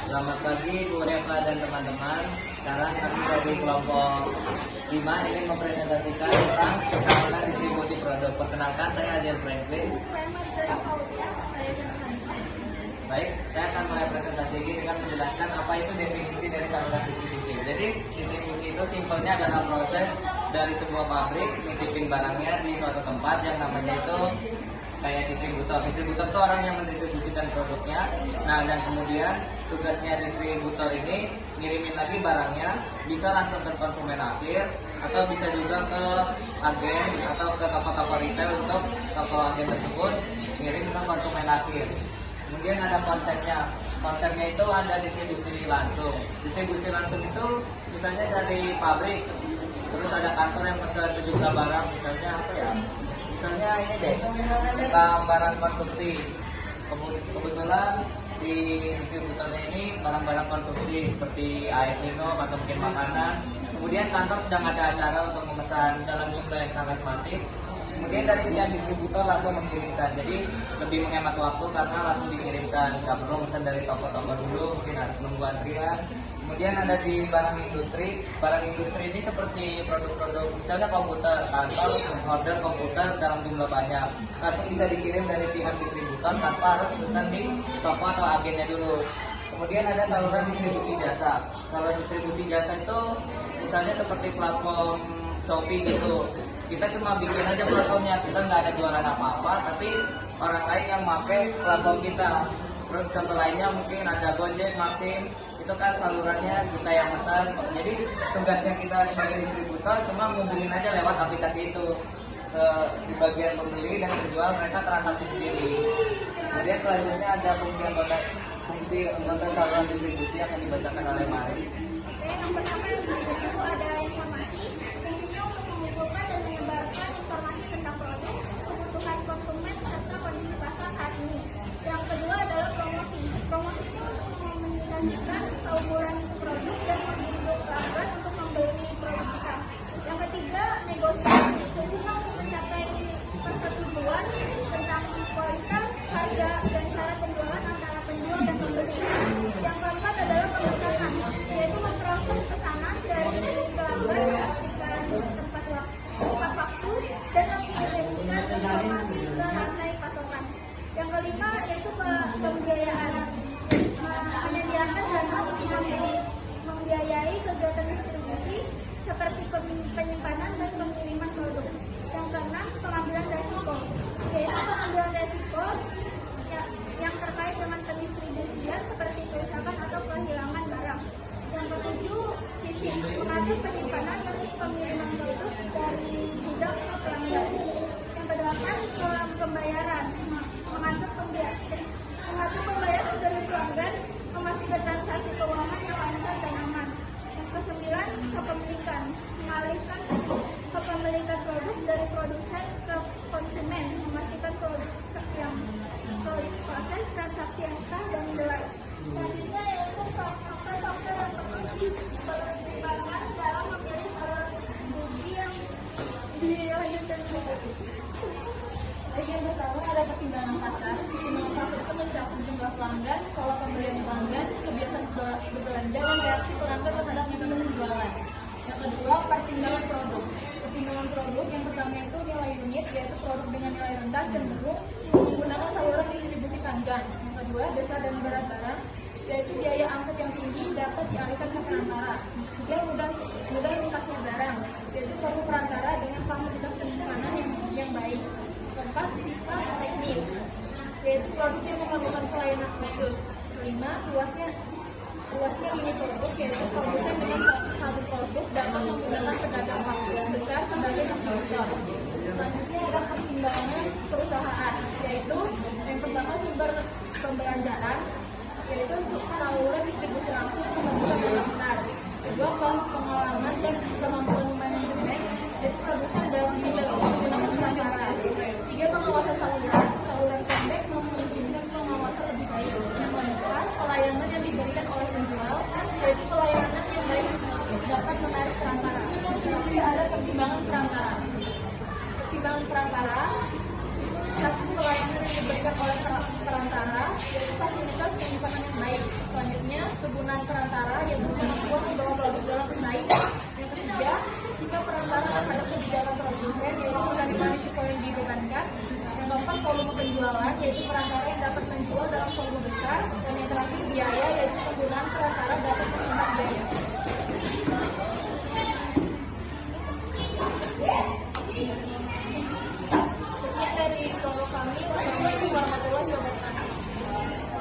Selamat pagi Bu Reva dan teman-teman. Sekarang kami dari kelompok 5 ingin mempresentasikan tentang keamanan distribusi produk. Perkenalkan, saya Adrian Franklin. Baik, saya akan mulai presentasi ini dengan menjelaskan apa itu definisi dari saluran distribusi. Jadi, distribusi itu simpelnya adalah proses dari sebuah pabrik nitipin barangnya di suatu tempat yang namanya itu kayak distributor. Distributor itu orang yang mendistribusikan produknya. Nah, dan kemudian tugasnya distributor ini ngirimin lagi barangnya, bisa langsung ke konsumen akhir atau bisa juga ke agen atau ke toko-toko retail untuk toko agen tersebut ngirim ke konsumen akhir. Kemudian ada konsepnya. Konsepnya itu ada distribusi langsung. Distribusi langsung itu misalnya dari pabrik, terus ada kantor yang pesan sejumlah barang, misalnya apa ya? Misalnya ini deh, tentang barang konsumsi. Kebetulan di distributornya ini barang-barang konsumsi seperti air minum atau mungkin makanan. Kemudian kantor sedang ada acara untuk memesan dalam jumlah yang sangat masif. Kemudian dari pihak distributor langsung mengirimkan, jadi lebih menghemat waktu karena langsung dikirimkan, nggak perlu pesan dari toko-toko dulu, mungkin harus nunggu antrian. Kemudian ada di barang industri. Barang industri ini seperti produk-produk misalnya komputer, kantor order komputer dalam jumlah banyak, langsung bisa dikirim dari pihak distributor tanpa harus pesan di toko atau agennya dulu. Kemudian ada saluran distribusi jasa. Saluran distribusi jasa itu misalnya seperti platform Shopee gitu. Kita cuma bikin aja platformnya, kita nggak ada jualan apa-apa, tapi orang lain yang pakai platform kita. Terus contoh lainnya mungkin ada Gojek, Maxim, itu kan salurannya kita yang pesan. Jadi tugasnya kita sebagai distributor cuma ngumpulin aja lewat aplikasi itu. Di bagian pembeli dan penjual mereka transaksi sendiri. Kemudian selanjutnya ada fungsi anggota saluran distribusi yang akan dibacakan oleh Mari. Oke, yang pertama yang itu ada informasi. Fungsinya untuk mengumpulkan dan menyebarkan informasi tentang produk, kebutuhan konsumen serta kondisi pasar saat ini. Yang kedua adalah promosi. Promosi itu mengkomunikasikan keunggulan produk dan membujuk pelanggan untuk membeli produk kita. Yang ketiga, negosiasi. Fungsinya untuk mencapai persetujuan tentang kualitas, harga, dan syarat penjualan antara penjual dan pembeli. Yang keempat adalah pemesanan, yaitu memproses pesanan dari pelanggan, memastikan tepat waktu, dan mengirimkan informasi ke rantai pasokan. Yang kelima yaitu pembiayaan, menyediakan dana untuk membiayai kegiatan distribusi seperti penyimpanan dan pengiriman produk. Yang keenam, pengambilan resiko, yaitu pengambilan resiko yang terkait dengan pendistribusian seperti kerusakan atau kehilangan barang. Yang ketujuh, visi, mengatur penyimpanan dan pengiriman produk dari gudang ke pelanggan. Yang kedelapan, pembayaran, mengatur pembayaran dari pelanggan, memastikan transaksi keuangan yang lancar dan aman. Yang kesembilan, kepemilikan, mengalihkan kepemilikan produk dari produsen ke konsumen, memastikan produk yang proses transaksi yang sah dan jelas. Selanjutnya yaitu faktor-faktor yang terpenting pertimbangan dalam memilih saluran distribusi yang dilanjutkan. Bagian pertama ada pertimbangan pasar. Pertimbangan pasar itu mencakup jumlah pelanggan, pola pembelian pelanggan, kebiasaan berbelanja, dan reaksi pelanggan terhadap metode penjualan. Yang kedua, pertimbangan produk. Pertimbangan produk yang pertama itu nilai unit, yaitu produk dengan nilai rendah cenderung menggunakan saluran distribusi panjang. Yang kedua, besar dan berat barang, yaitu biaya angkut yang tinggi dapat dialihkan ke perantara. Ketiga, mudah rusaknya barang, yaitu perlu perantara dengan fasilitas penyimpanan yang baik. Keempat, sifat teknis, yaitu produk yang memerlukan pelayanan khusus. Kelima, luasnya lini produk, yaitu produsen dengan satu produk dapat menggunakan pedagang yang besar sebagai distributor. Selanjutnya ada pertimbangan perusahaan, yaitu yang pertama sumber pembelanjaan, yaitu saluran distribusi langsung kebutuhan yang besar. Kedua, pengalaman dan kemampuan manajemen, yaitu produsen dalam menggunakan perantara. Tiga, pengawasan saluran pendek memungkinkan pengawasan lebih baik. Yang keempat, pelayanan yang diberikan oleh penjual, yaitu pelayanan yang baik dapat menarik perantara. Tapi ada pertimbangan perantara. Pertimbangan perantara satu, pelayanan yang diberikan oleh perantara, yaitu fasilitas penyimpanan yang baik. Selanjutnya, penggunaan perantara yang bertujuan membawa produk dalam pesaing. Yang ketiga, sikap perantara terhadap kebijakan produsen, yaitu menerima risiko yang dibebankan. Yang keempat, volume penjualan, yaitu perantara yang dapat menjual dalam volume besar. Dan yang terakhir, biaya, yaitu penggunaan perantara dapat menghemat biaya. Sekian dari kelompok kami. Wassalamualaikum warahmatullahi wabarakatuh.